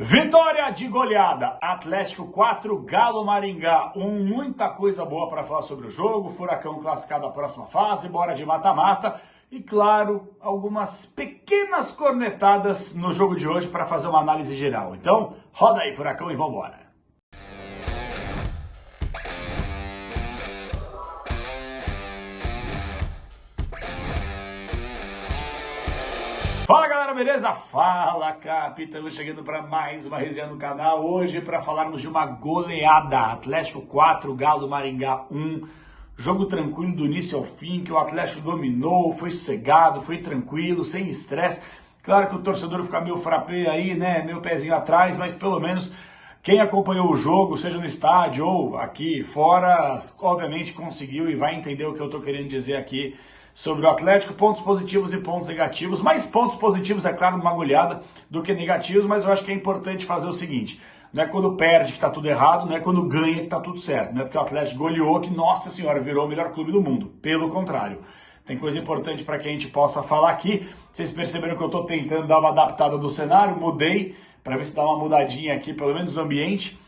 Vitória de goleada, Atlético 4, Galo Maringá 1, muita coisa boa para falar sobre o jogo, Furacão classificado à próxima fase, bora de mata-mata e, claro, algumas pequenas cornetadas no jogo de hoje para fazer uma análise geral. Então, roda aí, Furacão, e vambora! Fala galera, beleza? Fala Cap, estamos chegando para mais uma resenha no canal, hoje para falarmos de uma goleada, Atlético 4, Galo Maringá 1, jogo tranquilo do início ao fim, que o Atlético dominou, foi sossegado, foi tranquilo, sem estresse. Claro que o torcedor fica meio frappé aí, né, meio pezinho atrás, mas pelo menos quem acompanhou o jogo, seja no estádio ou aqui fora, obviamente conseguiu e vai entender o que eu tô querendo dizer aqui sobre o Atlético, pontos positivos e pontos negativos, mais pontos positivos, é claro, numa goleada do que negativos, mas eu acho que é importante fazer o seguinte, não é quando perde que tá tudo errado, não é quando ganha que tá tudo certo, não é porque o Atlético goleou que, nossa senhora, virou o melhor clube do mundo, pelo contrário. Tem coisa importante para que a gente possa falar aqui, vocês perceberam que eu tô tentando dar uma adaptada do cenário, mudei, para ver se dá uma mudadinha aqui, pelo menos no ambiente,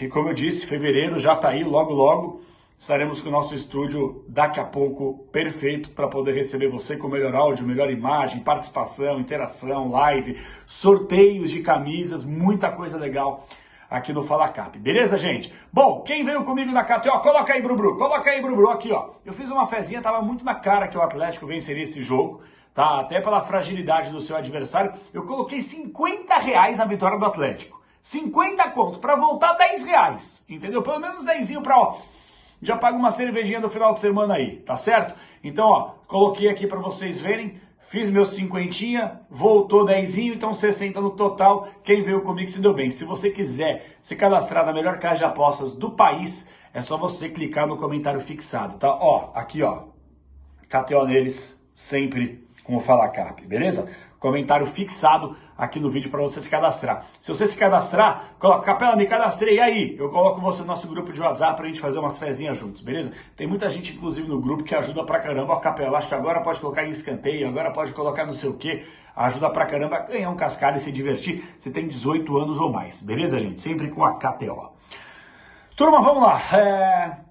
e como eu disse, fevereiro já tá aí, logo logo, estaremos com o nosso estúdio daqui a pouco perfeito para poder receber você com melhor áudio, melhor imagem, participação, interação, live, sorteios de camisas, muita coisa legal aqui no Fala Cap. Beleza, gente? Bom, quem veio comigo na KTO, coloca aí, Brubru, aqui, ó. Eu fiz uma fezinha, tava muito na cara que o Atlético venceria esse jogo, tá? Até pela fragilidade do seu adversário. Eu coloquei R$50 na vitória do Atlético. 50 conto para voltar R$10, entendeu? Pelo menos 10 para, ó, já paga uma cervejinha do final de semana aí, tá certo? Então, ó, coloquei aqui para vocês verem, fiz meus 50, voltou 10, então 60 no total. Quem veio comigo se deu bem. Se você quiser se cadastrar na melhor casa de apostas do país, é só você clicar no comentário fixado, tá? Ó, aqui, ó, KTO neles, sempre com o Fala Cap, beleza? Comentário fixado aqui no vídeo para você se cadastrar. Se você se cadastrar, coloca, Capela, me cadastrei, aí eu coloco você no nosso grupo de WhatsApp pra gente fazer umas fezinhas juntos, beleza? Tem muita gente, inclusive, no grupo que ajuda pra caramba. Ó, Capela, acho que agora pode colocar em escanteio, agora pode colocar não sei o que, ajuda pra caramba a ganhar um cascalho e se divertir. Você tem 18 anos ou mais, beleza, gente? Sempre com a KTO. Turma, vamos lá.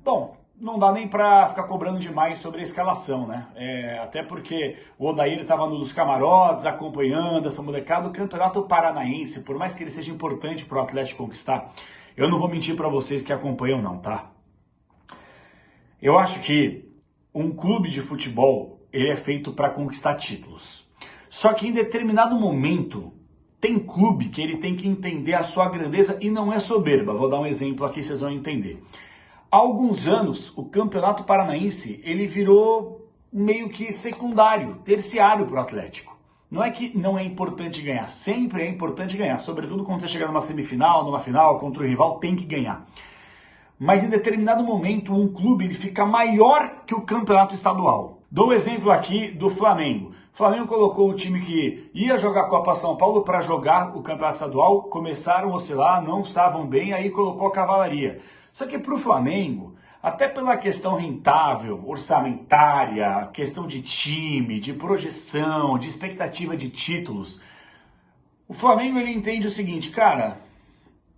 Bom, não dá nem pra ficar cobrando demais sobre a escalação, né? Até porque o Odair estava nos camarotes, acompanhando essa molecada. O Campeonato Paranaense, por mais que ele seja importante pro Atlético conquistar, eu não vou mentir pra vocês que acompanham não, tá? Eu acho que um clube de futebol, ele é feito para conquistar títulos. Só que em determinado momento, tem clube que ele tem que entender a sua grandeza e não é soberba. Vou dar um exemplo aqui, vocês vão entender. Há alguns anos, o Campeonato Paranaense, ele virou meio que secundário, terciário para o Atlético. Não é que não é importante ganhar, sempre é importante ganhar. Sobretudo quando você chega numa semifinal, numa final, contra o rival, tem que ganhar. Mas em determinado momento, um clube ele fica maior que o campeonato estadual. Dou o exemplo aqui do Flamengo. O Flamengo colocou o time que ia jogar a Copa São Paulo para jogar o campeonato estadual, começaram a oscilar, não estavam bem, aí colocou a cavalaria. Só que para o Flamengo, até pela questão rentável, orçamentária, questão de time, de projeção, de expectativa de títulos, o Flamengo ele entende o seguinte, cara,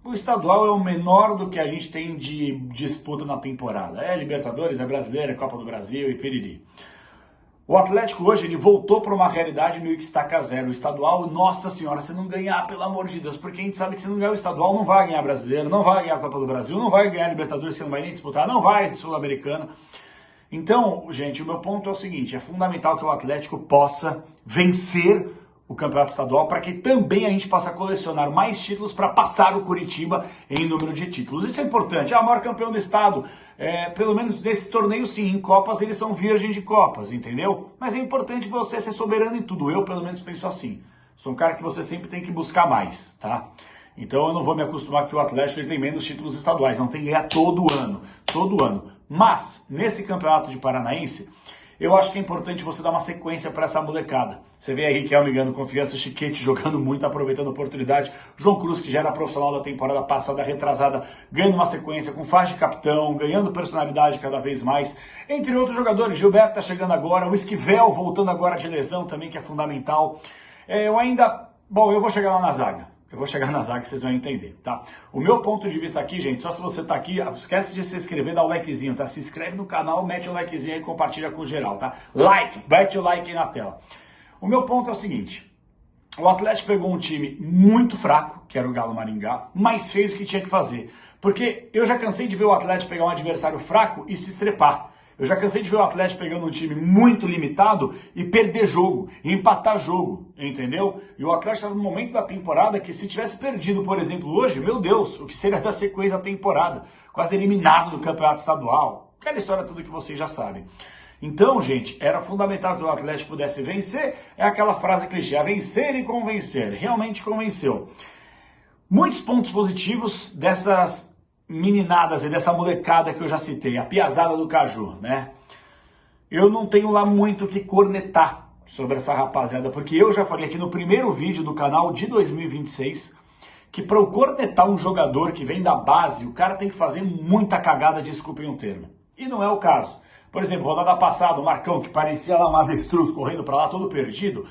o estadual é o menor do que a gente tem de disputa na temporada. É Libertadores, é Brasileiro, é Copa do Brasil e piriri. O Atlético hoje ele voltou para uma realidade meio que estaca zero. O estadual, nossa senhora, se não ganhar, pelo amor de Deus, porque a gente sabe que se não ganhar o estadual, não vai ganhar Brasileiro, não vai ganhar a Copa do Brasil, não vai ganhar Libertadores, que não vai nem disputar, não vai Sul-Americana. Então, gente, o meu ponto é o seguinte, é fundamental que o Atlético possa vencer o campeonato estadual para que também a gente possa colecionar mais títulos para passar o Curitiba em número de títulos. Isso é importante. O maior campeão do estado, pelo menos nesse torneio sim, em Copas eles são virgem de Copas, entendeu? Mas é importante você ser soberano em tudo. Eu pelo menos penso assim. Sou um cara que você sempre tem que buscar mais, tá? Então eu não vou me acostumar que o Atlético ele tem menos títulos estaduais, não tem que ganhar todo ano. Mas, nesse campeonato de Paranaense, eu acho que é importante você dar uma sequência para essa molecada. Você vê aí Riquelme ganhando confiança, Chiquete jogando muito, aproveitando a oportunidade. João Cruz, que já era profissional da temporada passada, retrasada, ganhando uma sequência com faixa de capitão, ganhando personalidade cada vez mais. Entre outros jogadores, Gilberto está chegando agora, o Esquivel voltando agora de lesão também, que é fundamental. Eu vou chegar lá na zaga. Eu vou chegar na zaga que vocês vão entender, tá? O meu ponto de vista aqui, gente, só se você tá aqui, esquece de se inscrever, dá o likezinho, tá? Se inscreve no canal, mete o likezinho aí e compartilha com geral, tá? Like, mete o like aí na tela. O meu ponto é o seguinte, o Atlético pegou um time muito fraco, que era o Galo Maringá, mas fez o que tinha que fazer. Porque eu já cansei de ver o Atlético pegar um adversário fraco e se estrepar. Eu já cansei de ver o Atlético pegando um time muito limitado e perder jogo, e empatar jogo, entendeu? E o Atlético está num momento da temporada que se tivesse perdido, por exemplo, hoje, meu Deus, o que seria da sequência da temporada? Quase eliminado do campeonato estadual. Aquela história toda que vocês já sabem. Então, gente, era fundamental que o Atlético pudesse vencer. É aquela frase clichê, a vencer e convencer. Realmente convenceu. Muitos pontos positivos dessas meninadas e dessa molecada que eu já citei, a piazada do Caju, né? Eu não tenho lá muito o que cornetar sobre essa rapaziada, porque eu já falei aqui no primeiro vídeo do canal de 2026 que para eu cornetar um jogador que vem da base, o cara tem que fazer muita cagada, desculpem o termo. E não é o caso. Por exemplo, rodada passada, o Marcão, que parecia lá um avestruz correndo para lá, todo perdido,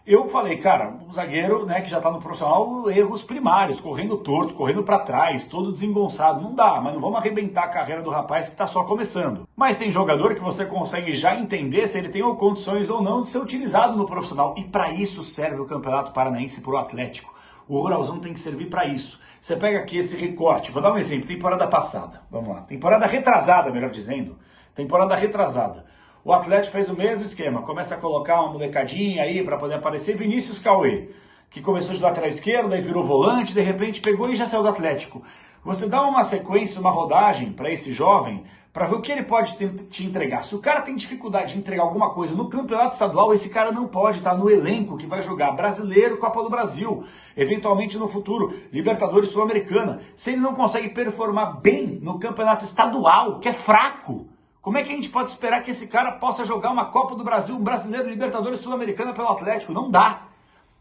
eu falei, cara, um zagueiro, né, que já tá no profissional, erros primários, correndo torto, correndo para trás, todo desengonçado. Não dá, mas não vamos arrebentar a carreira do rapaz que tá só começando. Mas tem jogador que você consegue já entender se ele tem condições ou não de ser utilizado no profissional. E para isso serve o Campeonato Paranaense pro Atlético. O Ruralzão tem que servir para isso. Você pega aqui esse recorte, vou dar um exemplo, temporada passada, vamos lá, temporada retrasada, melhor dizendo, temporada retrasada. O Atlético fez o mesmo esquema, começa a colocar uma molecadinha aí para poder aparecer, Vinícius Cauê, que começou de lateral esquerdo, aí virou volante, de repente pegou e já saiu do Atlético. Você dá uma sequência, uma rodagem para esse jovem, para ver o que ele pode te entregar. Se o cara tem dificuldade de entregar alguma coisa no campeonato estadual, esse cara não pode estar no elenco que vai jogar Brasileiro, Copa do Brasil, eventualmente no futuro, Libertadores Sul-Americana. Se ele não consegue performar bem no campeonato estadual, que é fraco, como é que a gente pode esperar que esse cara possa jogar uma Copa do Brasil, um Brasileiro, Libertadores Sul-Americana pelo Atlético? Não dá.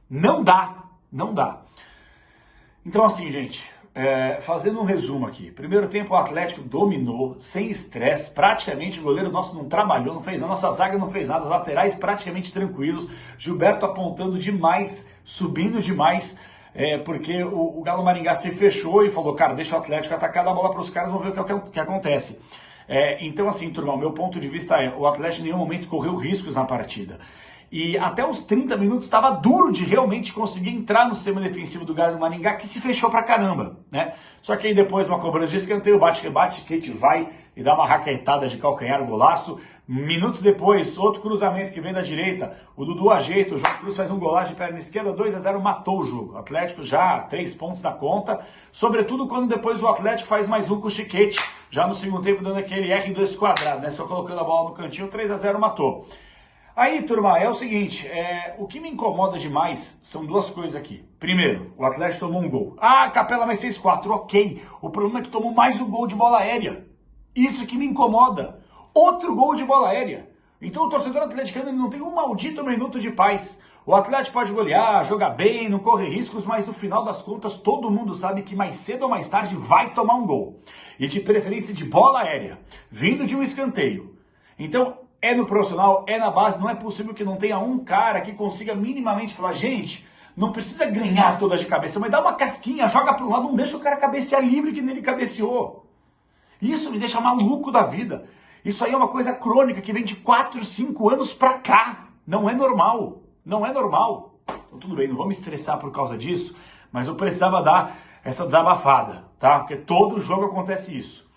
Não dá. Não dá. Então assim, gente, fazendo um resumo aqui. Primeiro tempo o Atlético dominou, sem estresse, praticamente o goleiro nosso não trabalhou, não fez nada, nossa zaga não fez nada, os laterais praticamente tranquilos, Gilberto apontando demais, subindo demais, porque o Galo Maringá se fechou e falou, cara, deixa o Atlético atacar a bola para os caras, vamos ver o que acontece. Então assim, turma, o meu ponto de vista o Atlético em nenhum momento correu riscos na partida. E até os 30 minutos estava duro de realmente conseguir entrar no sistema defensivo do Galo Maringá, que se fechou pra caramba, né? Só que aí depois uma cobrança de escanteio, bate-rebate, Kate vai e dá uma raquetada de calcanhar, golaço. Minutos depois, outro cruzamento que vem da direita, o Dudu ajeita, o João Cruz faz um golaço de perna esquerda, 2-0, matou o jogo. O Atlético já 3 pontos na conta, sobretudo quando depois o Atlético faz mais um com o Chiquete, já no segundo tempo dando aquele R2 quadrado, né? Só colocando a bola no cantinho, 3-0 matou. Aí, turma, é o seguinte, o que me incomoda demais são duas coisas aqui. Primeiro, o Atlético tomou um gol. Ah, Capela, mas 6-4, ok. O problema é que tomou mais um gol de bola aérea. Isso que me incomoda. Outro gol de bola aérea. Então o torcedor atleticano ele não tem um maldito minuto de paz. O Atlético pode golear, jogar bem, não correr riscos, mas no final das contas todo mundo sabe que mais cedo ou mais tarde vai tomar um gol. E de preferência de bola aérea, vindo de um escanteio. Então, é no profissional, é na base, não é possível que não tenha um cara que consiga minimamente falar, gente, não precisa ganhar todas de cabeça, mas dá uma casquinha, joga para um lado, não deixa o cara cabecear livre que nele cabeceou. Isso me deixa maluco da vida. Isso aí é uma coisa crônica que vem de 4, 5 anos pra cá. Não é normal. Não é normal. Então tudo bem, não vou me estressar por causa disso, mas eu precisava dar essa desabafada, tá? Porque todo jogo acontece isso.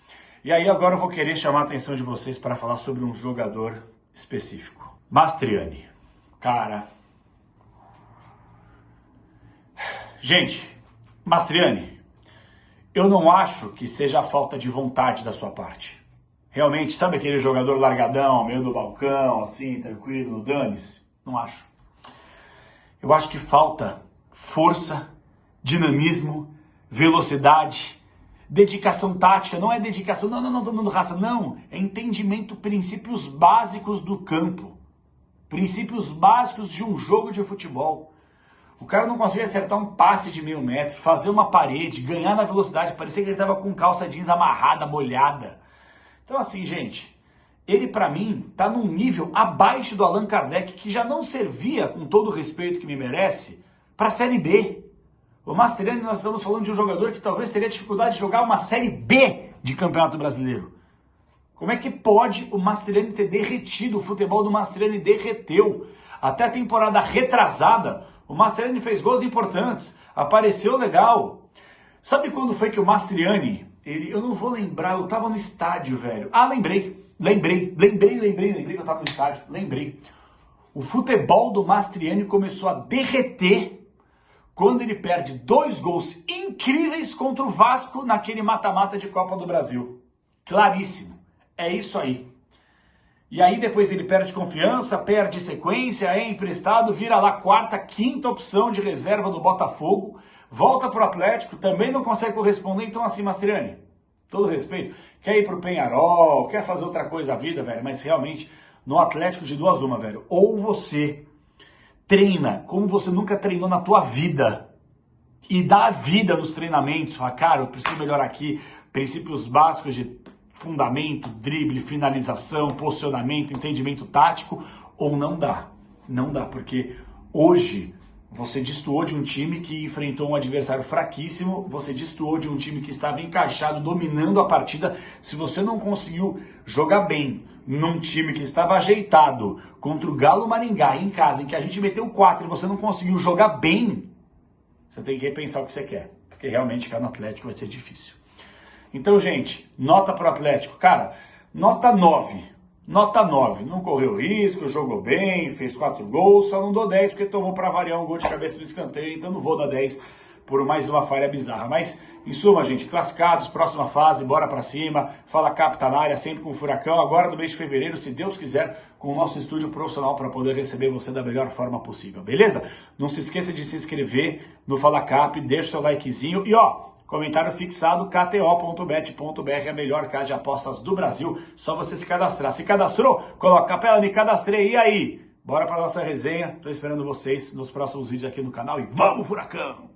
E aí agora eu vou querer chamar a atenção de vocês para falar sobre um jogador específico. Mastriani. Cara. Gente, Mastriani, eu não acho que seja a falta de vontade da sua parte. Realmente, sabe aquele jogador largadão, meio do balcão, assim, tranquilo, dane-se? Não acho. Eu acho que falta força, dinamismo, velocidade, dedicação tática. Não é dedicação, não, tô dando raça, não. É entendimento, princípios básicos do campo. Princípios básicos de um jogo de futebol. O cara não consegue acertar um passe de meio metro, fazer uma parede, ganhar na velocidade. Parecia que ele estava com calça jeans amarrada, molhada. Então assim, gente, ele pra mim tá num nível abaixo do Allan Kardec, que já não servia, com todo o respeito que me merece, pra Série B. O Mastroianni, nós estamos falando de um jogador que talvez teria dificuldade de jogar uma Série B de Campeonato Brasileiro. Como é que pode o Mastroianni ter derretido? O futebol do Mastroianni derreteu. Até a temporada retrasada, o Mastroianni fez gols importantes, apareceu legal. Sabe quando foi que o Mastroianni, eu não vou lembrar, eu tava no estádio, velho. Ah, lembrei que eu tava no estádio, lembrei. O futebol do Mastroianni começou a derreter quando ele perde 2 gols incríveis contra o Vasco naquele mata-mata de Copa do Brasil. Claríssimo. É isso aí. E aí depois ele perde confiança, perde sequência, é emprestado, vira lá 4ª, 5ª opção de reserva do Botafogo, volta pro Atlético, também não consegue corresponder. Então assim, Mastroianni, todo respeito, quer ir pro Peñarol, quer fazer outra coisa da vida, velho, mas realmente no Atlético de 2 uma, velho. Ou você treina como você nunca treinou na tua vida e dá vida nos treinamentos, fala, cara, eu preciso melhorar aqui, princípios básicos de fundamento, drible, finalização, posicionamento, entendimento tático, ou não dá. Não dá, porque hoje você destoou de um time que enfrentou um adversário fraquíssimo, você destoou de um time que estava encaixado, dominando a partida. Se você não conseguiu jogar bem num time que estava ajeitado contra o Galo Maringá em casa, em que a gente meteu 4 e você não conseguiu jogar bem, você tem que repensar o que você quer, porque realmente ficar no Atlético vai ser difícil. Então, gente, nota pro Atlético. Cara, nota 9. Nota 9. Não correu risco, jogou bem, fez 4 gols. Só não dou 10 porque tomou para variar um gol de cabeça do escanteio. Então não vou dar 10 por mais uma falha bizarra. Mas, em suma, gente, classificados, próxima fase, bora pra cima. Fala Cap tá na área, sempre com o Furacão. Agora no mês de fevereiro, se Deus quiser, com o nosso estúdio profissional para poder receber você da melhor forma possível. Beleza? Não se esqueça de se inscrever no Fala Cap, deixa o seu likezinho e comentário fixado, kto.bet.br, a melhor casa de apostas do Brasil. Só você se cadastrar. Se cadastrou? Coloca, Capela, me cadastrei. E aí? Bora pra nossa resenha. Tô esperando vocês nos próximos vídeos aqui no canal e vamos, Furacão!